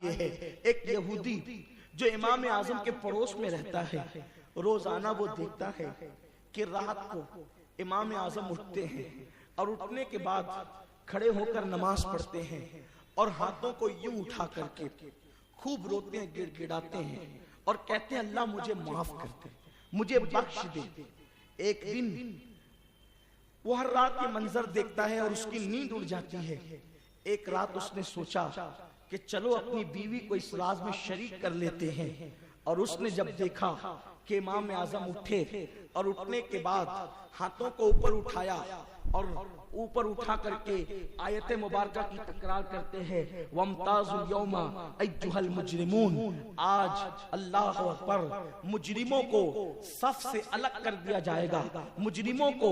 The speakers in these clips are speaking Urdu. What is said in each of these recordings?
یہ ہے ایک یہودی جو امام اعظم کے پڑوس میں رہتا ہے، روزانہ وہ دیکھتا ہے کہ رات کو امام اعظم اٹھتے ہیں اور اٹھنے کے بعد کھڑے ہو کر نماز پڑھتے ہیں اور ہاتھوں کو یوں اٹھا کر کے خوب روتے ہیں، گڑ گڑاتے ہیں اور کہتے ہیں اللہ مجھے معاف کر دے، مجھے بخش دے۔ ایک دن وہ ہر رات یہ منظر دیکھتا ہے اور اس کی نیند اڑ جاتی ہے۔ ایک رات اس نے سوچا کہ چلو اپنی بیوی کو اس راز میں شریک کر لیتے ہیں، اور اس نے جب دیکھا کہ امام اعظم اٹھے اور اٹھنے کے بعد ہاتھوں کو اوپر اٹھایا اور اوپر اٹھا کر کے آیت مبارکہ کی تکرار کرتے ہیں وَامْتَازُوا الْيَوْمَ أَيُّهَا الْمُجْرِمُونَ، آج اللہ اکبر مجرموں کو صف سے الگ کر دیا جائے گا، مجرموں کو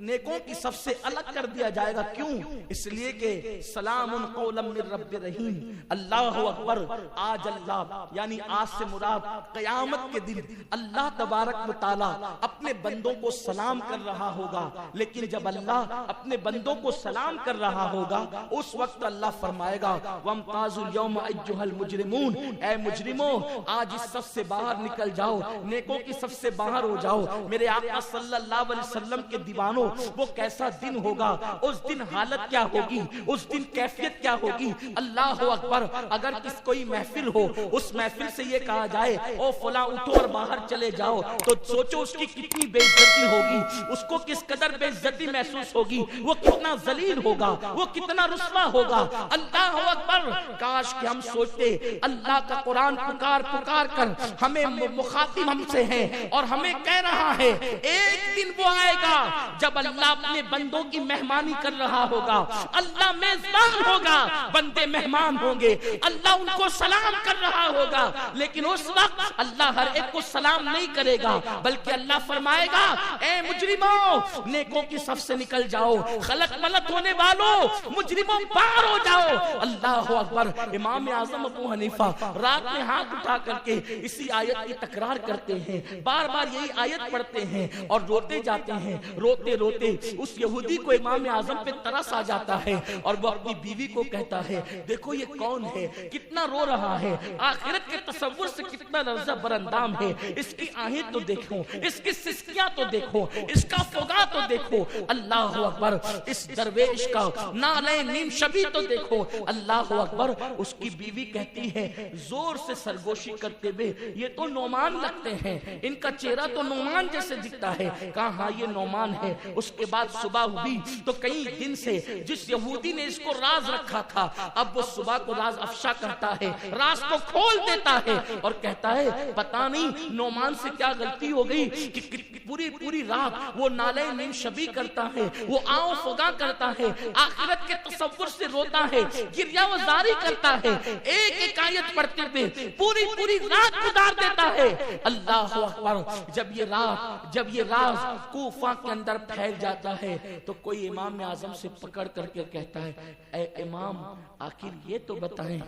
نیکوں کی صف سے الگ کر دیا جائے گا۔ کیوں؟ اس لیے کہ سلام قولا من رب رحیم، اللہ اکبر۔ آج اللہ یعنی آج سے مراد قیامت کے دن اللہ تبارک و تعالی اپنے بندوں کو سلام کر رہا ہوگا، لیکن جب اللہ اپنے بندوں کو سلام کر رہا ہوگا اس وقت اللہ فرمائے گا وَامْتَازُوا الْيَوْمَ أَيُّهَا الْمُجْرِمُونَ، اے مجرموں آج اس صف سے باہر نکل جاؤ، نیکوں کی صف سے باہر ہو جاؤ۔ میرے آقا صلی اللہ علیہ وسلم کے دیوانوں، وہ کیسا دن ہوگا، اس دن حالت کیا ہوگی، اس دن کیفیت کیا ہوگی، اللہ اکبر۔ اگر کس کوئی محفل ہو، اس محفل سے یہ کہا جائے او فلاں اٹھو اور باہر چلے جاؤ، تو سوچو اس کی کتنی بے عزتی ہوگی، اس کو کس قدر بے عزتی محسوس ہوگی، وہ کتنا ذلیل ہوگا، وہ کتنا رسوا ہوگا۔ اللہ اکبر۔ کاش کہ ہم سوچتے اللہ کا قرآن پکار پکار کر ہمیں مخاطب ہم سے ہے اور ہمیں کہہ رہا ہے ایک دن وہ آئے گا جب اللہ اپنے بندوں کی مہمانی کر رہا ہوگا، اللہ میزبان ہوگا، بندے مہمان ہوں گے، اللہ ان کو سلام کر رہا ہوگا، لیکن اس وقت اللہ ہر ایک کو سلام نہیں کرے گا، بلکہ اللہ فرمائے گا اے مجرموں نیکوں کی صف سے نکل جاؤ، خلق ملت ہونے والوں مجرموں باہر ہو جاؤ۔ اللہ اکبر۔ امام اعظم ابو حنیفہ رات میں ہاتھ اٹھا کر کے اسی آیت کی تکرار کرتے ہیں، بار بار یہی آیت پڑھتے ہیں اور روتے جاتے ہیں۔ روتے روتے اس یہودی کو امام اعظم پہ ترس آ جاتا ہے اور وہ اپنی بیوی کو کہتا ہے دیکھو یہ کون ہے، کتنا رو رہا ہے، آخرت کے تصور سے کتنا لرزہ براندام ہے، اس کی آہیں تو دیکھو، اس کی سسکیاں تو دیکھو، اس کا فغا تو دیکھو۔ اللہ اکبر۔ اس درویش کا نالین نیم شبی تو دیکھو۔ اللہ اکبر۔ اس کی بیوی کہتی ہے زور سے سرگوشی کرتے ہوئے یہ تو نعمان لگتے ہیں، ان کا چہرہ تو نعمان جیسے دکھتا ہے۔ کہا ہاں یہ نعمان ہے۔ اس کے بعد صبح ہوئی تو کئی دن سے جس یہودی نے اس کو راز رکھا تھا اب وہ صبح کو راز افشا کرتا ہے، راز کو کھول دیتا ہے اور کہتا ہے پتہ نہیں نعمان سے کیا غلطی ہو گئی کہ پوری رات وہ نالین نیم شبی کرتا ہے، وہ آؤ فغا کرتا ہے، آخرت کے تصور سے روتا ہے، گریہ وزاری کرتا ہے، ایک ایک آیت پڑھتے ہوئے پوری رات گزار دیتا ہے۔ اللہ اکبر۔ جب یہ راز کوفہ کے اندر پھیل جاتا ہے تو کوئی امام اعظم سے پکڑ کر کے کہتا ہے اے امام آخر یہ تو بتائیں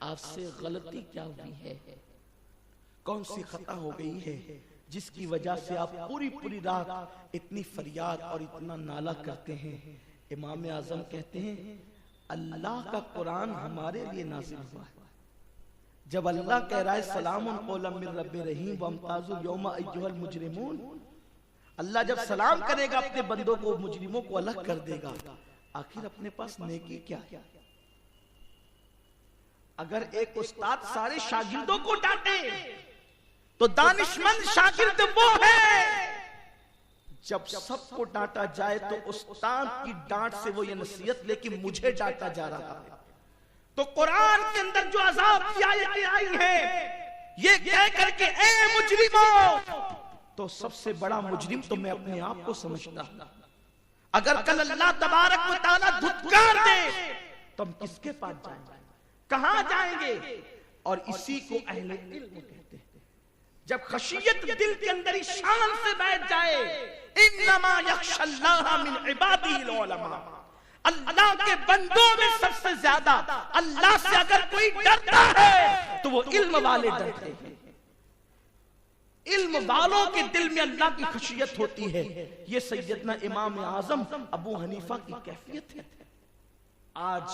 آپ سے غلطی کیا ہوئی ہے، کون سی خطا ہو گئی ہے جس کی وجہ سے آپ پوری رات اتنی فریاد اور اتنا نالہ کرتے ہیں۔ امام اعظم کہتے ہیں اللہ کا قرآن ہمارے لیے نازل ہوا ہے، جب اللہ کہہ رہا ہے سلام قولا من رب رحیم وامتازوا اليوم ایھا المجرمون، اللہ جب سلام کرے گا اپنے بندوں کو، مجرموں کو الگ کر دے گا، آخر اپنے پاس نیکی کیا ہے؟ اگر ایک استاد سارے شاگردوں کو ڈانٹے تو دانشمند شاگرد وہ ہے، جب سب کو ڈانٹا جائے تو استاد کی ڈانٹ سے وہ یہ نصیحت لے کہ مجھے ڈانٹا جا رہا ہے۔ تو قرآن کے اندر جو عذاب کی آیتیں آئی ہیں یہ کہہ کر کے اے مجرموں، تو سب سے بڑا مجرم تو میں اپنے آپ کو سمجھتا ہوں۔ اگر کل اللہ تبارک و تعالیٰ دھتکار دے تو ہم کس کے پاس جائیں گے، کہاں جائیں گے؟ اور اسی کو اہل علم کہتے ہیں۔ جب خشیت دل کے اندر شان سے بیٹھ جائے انما یخشی اللہ من عبادہ العلماء، اللہ کے بندوں میں سب سے زیادہ اللہ سے اگر کوئی ڈرتا ہے تو وہ علم والے ڈرتے ہیں۔ علم والوں کے دل میں اللہ کی خشیت ہوتی ہے۔ یہ سیدنا امام اعظم ابو حنیفہ کی کیفیت ہے۔ آج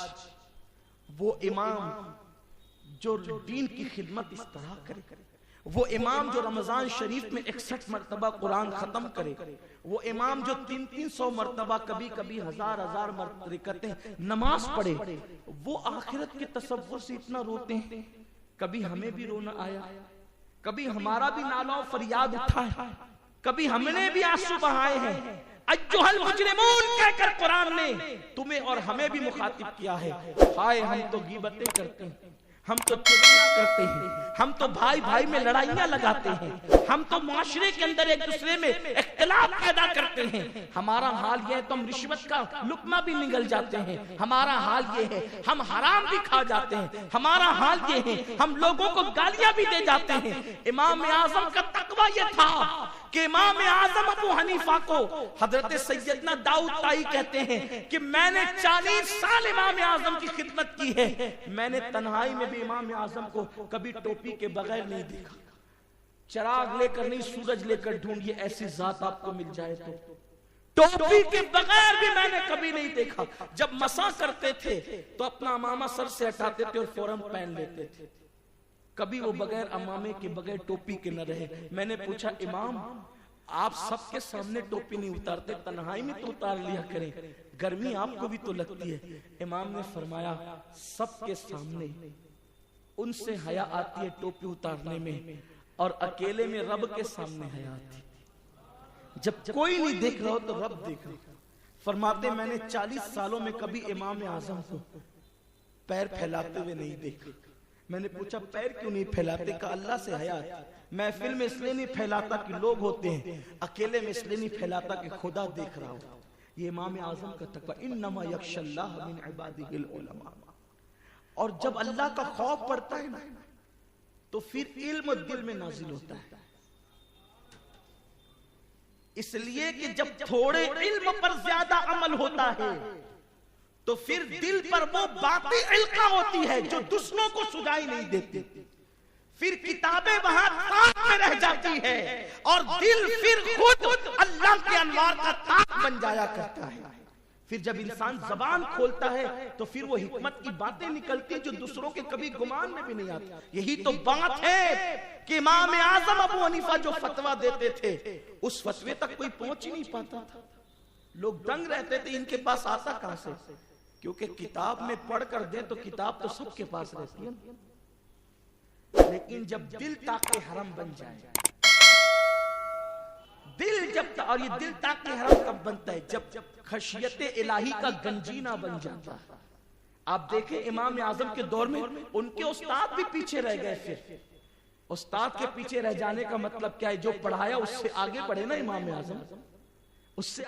وہ امام جو دین کی خدمت اس طرح کرے، وہ امام جو رمضان شریف میں 61 مرتبہ قرآن ختم کرے، وہ امام جو 300 مرتبہ کبھی کبھی 1000 رکعتیں نماز پڑھے، وہ آخرت کے تصور سے اتنا روتے ہیں. کبھی ہمیں بھی رونا آیا، کبھی ہمارا بھی نالہ و فریاد اٹھا ہے، کبھی ہم نے بھی آنسو بہائے ہیں. ایھا المجرمون کہہ کر قرآن نے تمہیں اور ہمیں بھی مخاطب کیا ہے. ہائے ہم تو غیبتیں کرتے ہیں، ہم تو چغلیاں کرتے ہیں، ہم تو بھائی بھائی میں لڑائیاں لگاتے ہیں، ہم تو معاشرے کے اندر ایک دوسرے میں اختلاف پیدا کرتے ہیں. ہمارا حال یہ ہے تو ہم رشوت کا لقمہ بھی نگل جاتے ہیں. ہمارا حال یہ ہے ہم حرام بھی کھا جاتے ہیں. ہمارا حال یہ ہے ہم لوگوں کو گالیاں بھی دے جاتے ہیں. امام اعظم کا تقویٰ یہ تھا کہ امام اعظم ابو حنیفہ کو حضرت سیدنا داؤد طائی کہتے ہیں کہ میں نے 40 سال امام اعظم کی خدمت کی ہے، میں نے تنہائی میں بھی امام اعظم کو کبھی ٹوپی کے بغیر نہیں دیکھا. چراغ لے کر نہیں، سورج لے کر ڈھونڈیے، ایسی ذات آپ کو مل جائے تو ٹوپی کے بغیر بھی میں نے کبھی نہیں دیکھا. جب مسا کرتے تھے تو اپنا امامہ سر سے ہٹاتے تھے اور فوراً پہن لیتے تھے. کبھی وہ بغیر امامے کے بغیر ٹوپی کے نہ رہے. میں نے پوچھا امام آپ سب کے سامنے ٹوپی نہیں اتارتے، تنہائی میں تو اتار لیا کریں، گرمی آپ کو بھی تو لگتی ہے. امام نے فرمایا سب کے سامنے ان سے حیا آتی ہے ٹوپی اتارنے میں، اور اکیلے میں رب کے سامنے حیا آتی. جب کوئی نہیں دیکھ رہا ہو تو رب دیکھ رہا. فرماتے میں نے 40 سالوں میں کبھی امام اعظم کو پیر پھیلاتے ہوئے نہیں دیکھا. میں نے پوچھا پیر کیوں نہیں پھیلاتے؟ کہا اللہ سے حیا آتی. محفل میں اس لیے نہیں پھیلاتا کہ لوگ ہوتے ہیں، اکیلے میں اس لیے نہیں پھیلاتا کہ خدا دیکھ رہا ہو. یہ امام اعظم کا تقویٰ. انما یخشی اللہ من عبادہ العلماء. اور جب اللہ کا خوف پڑتا ہے نا تو پھر علم دل میں نازل ہوتا ہے. اس لیے کہ جب تھوڑے علم پر زیادہ عمل ہوتا ہے تو پھر دل پر وہ باقی علقہ ہوتی ہے جو دوسروں کو سجائی نہیں دیتی. پھر کتابیں وہاں تاک میں رہ جاتی ہے اور دل پھر خود اللہ کے انوار کا تاک بن جایا کرتا ہے. پھر جب انسان زبان کھولتا ہے تو پھر وہ حکمت کی باتیں نکلتی جو دوسروں کے کبھی گمان میں بھی نہیں آتی. یہی تو بات ہے کہ امام اعظم ابو حنیفہ جو فتویٰ دیتے تھے اس فتوے تک کوئی پہنچ ہی نہیں پاتا تھا. لوگ دنگ رہتے تھے ان کے پاس آتا کہاں سے، کیونکہ کتاب میں پڑھ کر دیں تو کتاب تو سب کے پاس رہتی ہے. لیکن جب دل تاکہ حرم بن جائے، دل جب اور یہ دل تاکہ حرم کب بنتا ہے؟ جب خشیت الہی کا گنجینہ بن جاتا ہے. آپ دیکھیں امام اعظم کے دور میں ان کے استاد بھی پیچھے رہ گئے. پھر استاد کے پیچھے رہ جانے کا مطلب کیا ہے؟ جو پڑھایا اس سے آگے بڑھے نا امام اعظم، اس سے